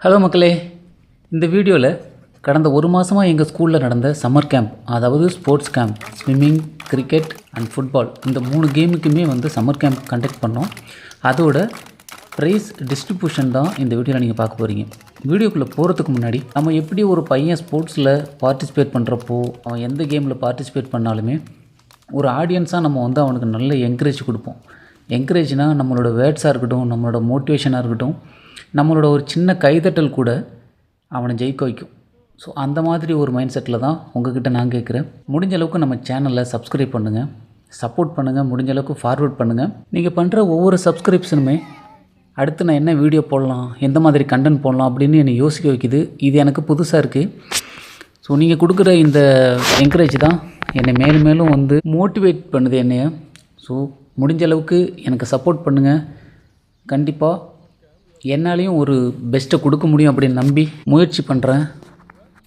Hello மக்களே, இந்த வீடியோவில் கடந்த ஒரு மாதமாக எங்கள் ஸ்கூலில் நடந்த சம்மர் கேம்ப், அதாவது sports camp, swimming, cricket and football, இந்த 3 கேமுக்குமே சம்மர் கேம்ப் கண்டக்ட் பண்ணோம். அதோட ப்ரைஸ் டிஸ்ட்ரிபியூஷன் தான் இந்த வீடியோவில் நீங்கள் பார்க்க போகிறீங்க. வீடியோக்குள்ளே போகிறதுக்கு முன்னாடி நம்ம எப்படி ஒரு பையன் ஸ்போர்ட்ஸில் பார்ட்டிசிபேட் பண்ணுறப்போ அவன் எந்த கேமில் பார்ட்டிசிபேட் பண்ணாலுமே ஒரு ஆடியன்ஸாக நம்ம அவனுக்கு நல்ல என்கரேஜ் கொடுப்போம். என்கரேஜ்னால் நம்மளோட வேர்ட்ஸாக இருக்கட்டும், நம்மளோட மோட்டிவேஷனாக இருக்கட்டும், நம்மளோட ஒரு சின்ன கைதட்டல் கூட அவனை ஜெயிக்க வைக்கும். ஸோ அந்த மாதிரி ஒரு மைண்ட் செட்டில் தான் உங்ககிட்ட நான் கேட்குறேன். முடிஞ்ச அளவுக்கு நம்ம சேனலில் சப்ஸ்கிரைப் பண்ணுங்கள், சப்போர்ட் பண்ணுங்கள், முடிஞ்ச அளவுக்கு ஃபார்வர்ட் பண்ணுங்கள். நீங்கள் பண்ணுற ஒவ்வொரு சப்ஸ்கிரிப்ஷனுமே அடுத்து நான் என்ன வீடியோ போடலாம், எந்த மாதிரி கண்டென்ட் போடலாம் அப்படின்னு என்னை யோசிக்க வைக்குது. இது எனக்கு புதுசாக இருக்குது. ஸோ நீங்கள் கொடுக்குற இந்த என்கரேஜ் தான் என்னை மேலும் மேலும் மோட்டிவேட் பண்ணுது என்னைய. ஸோ முடிஞ்ச அளவுக்கு எனக்கு சப்போர்ட் பண்ணுங்கள். கண்டிப்பாக என்னாலையும் ஒரு பெஸ்ட்டை கொடுக்க முடியும் அப்படின்னு நம்பி முயற்சி பண்ணுறேன்.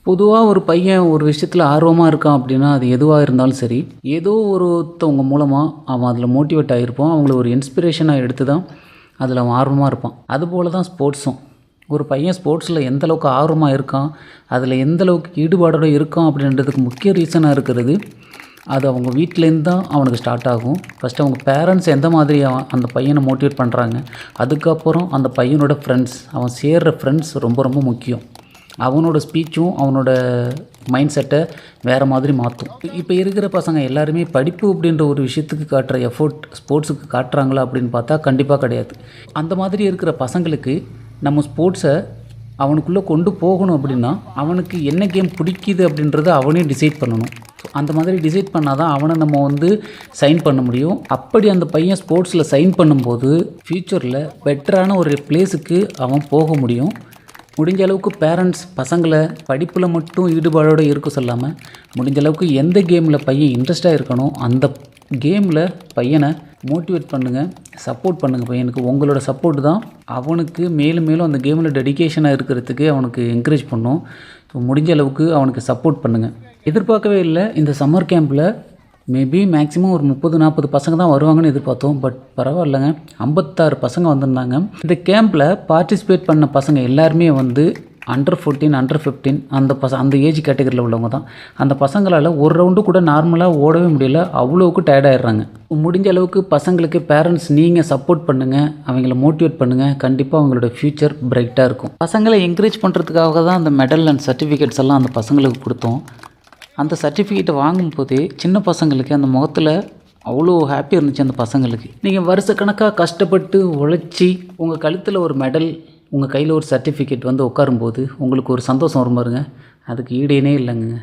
பொதுவாக ஒரு பையன் ஒரு விஷயத்தில் ஆர்வமாக இருக்கான் அப்படின்னா அது எதுவாக இருந்தாலும் சரி, ஏதோ ஒருத்தவங்க மூலமாக அவன் அதில் மோட்டிவேட் ஆகிருப்பான். அவங்கள ஒரு இன்ஸ்பிரேஷனாக எடுத்து தான் அதில் அவன் ஆர்வமாக இருப்பான். அதுபோல் தான் ஸ்போர்ட்ஸும். ஒரு பையன் ஸ்போர்ட்ஸில் எந்தளவுக்கு ஆர்வமாக இருக்கான், அதில் எந்தளவுக்கு ஈடுபாடோடு இருக்கான் அப்படின்றதுக்கு முக்கிய ரீசனாக இருக்கிறது அது அவங்க வீட்டிலேருந்து தான் அவனுக்கு ஸ்டார்ட் ஆகும். ஃபஸ்ட்டு அவங்க பேரண்ட்ஸ் எந்த மாதிரி அந்த பையனை மோட்டிவேட் பண்ணுறாங்க, அதுக்கப்புறம் அந்த பையனோட ஃப்ரெண்ட்ஸ், அவன் சேர்கிற ஃப்ரெண்ட்ஸ் ரொம்ப ரொம்ப முக்கியம். அவனோட ஸ்பீச்சும் அவனோட மைண்ட் செட்டை வேறு மாதிரி மாற்றும். இப்போ இருக்கிற பசங்க எல்லாருமே படிப்பு அப்படின்ற ஒரு விஷயத்துக்கு காட்டுற எஃபோர்ட் ஸ்போர்ட்ஸுக்கு காட்டுறாங்களா அப்படின்னு பார்த்தா கண்டிப்பாக கிடையாது. அந்த மாதிரி இருக்கிற பசங்களுக்கு நம்ம ஸ்போர்ட்ஸை அவனுக்குள்ளே கொண்டு போகணும் அப்படின்னா அவனுக்கு என்ன கேம் பிடிக்குது அப்படின்றத அவனே டிசைட் பண்ணணும். அந்த மாதிரி டிசைட் பண்ணால் தான் அவனை நம்ம சைன் பண்ண முடியும். அப்படி அந்த பையன் ஸ்போர்ட்ஸில் சைன் பண்ணும்போது ஃப்யூச்சரில் பெட்டரான ஒரு பிளேஸுக்கு அவன் போக முடியும். முடிஞ்ச அளவுக்கு பேரண்ட்ஸ் பசங்களை படிப்பில் மட்டும் ஈடுபாடோடு இருக்க சொல்லாமல், முடிஞ்ச அளவுக்கு எந்த கேமில் பையன் இன்ட்ரெஸ்ட்டாக இருக்கணும் அந்த கேமில் பையனை மோட்டிவேட் பண்ணுங்கள், சப்போர்ட் பண்ணுங்கள். பையனுக்கு உங்களோட சப்போர்ட் தான் அவனுக்கு மேலும் மேலும் அந்த கேமில் டெடிக்கேஷனாக இருக்கிறதுக்கு அவனுக்கு என்கரேஜ் பண்ணும். ஸோ முடிஞ்ச அளவுக்கு அவனுக்கு சப்போர்ட் பண்ணுங்கள். எதிர்பார்க்கவே இல்லை இந்த சம்மர் கேம்பில் மேபி மேக்ஸிமம் ஒரு 30-40 பசங்க தான் வருவாங்கன்னு எதிர்பார்த்தோம். பட் பரவாயில்லைங்க, 56 பசங்க வந்திருந்தாங்க. இந்த கேம்பில் பார்ட்டிசிபேட் பண்ண பசங்க எல்லாருமே அண்டர் 14, அண்டர் 15 அந்த ஏஜ் கேட்டகரியில் உள்ளவங்க தான். அந்த பசங்களால் ஒரு ரவுண்டு கூட நார்மலாக ஓடவே முடியல, அவ்வளோவுக்கு டயர்டாகிடுறாங்க. முடிஞ்ச அளவுக்கு பசங்களுக்கு பேரண்ட்ஸ் நீங்கள் சப்போர்ட் பண்ணுங்கள், அவங்கள மோட்டிவேட் பண்ணுங்கள். கண்டிப்பாக அவங்களோட ஃப்யூச்சர் பிரைட்டாக இருக்கும். பசங்களை என்கரேஜ் பண்ணுறதுக்காக தான் அந்த மெடல் அண்ட் சர்டிஃபிகேட்ஸ் எல்லாம் அந்த பசங்களுக்கு கொடுத்தோம். அந்த சர்டிஃபிகேட்டை வாங்கும்போதே சின்ன பசங்களுக்கு அந்த முகத்தில் அவ்வளோ ஹாப்பியாக இருந்துச்சு. அந்த பசங்களுக்கு நீங்கள் வருஷக்கணக்காக கஷ்டப்பட்டு உழைச்சி உங்கள் கழுத்தில் ஒரு மெடல், உங்கள் கையில் ஒரு சர்டிஃபிகேட் உட்காரும்போது உங்களுக்கு ஒரு சந்தோஷம் வரும் பாருங்க, அதுக்கு ஈடேனே இல்லைங்க.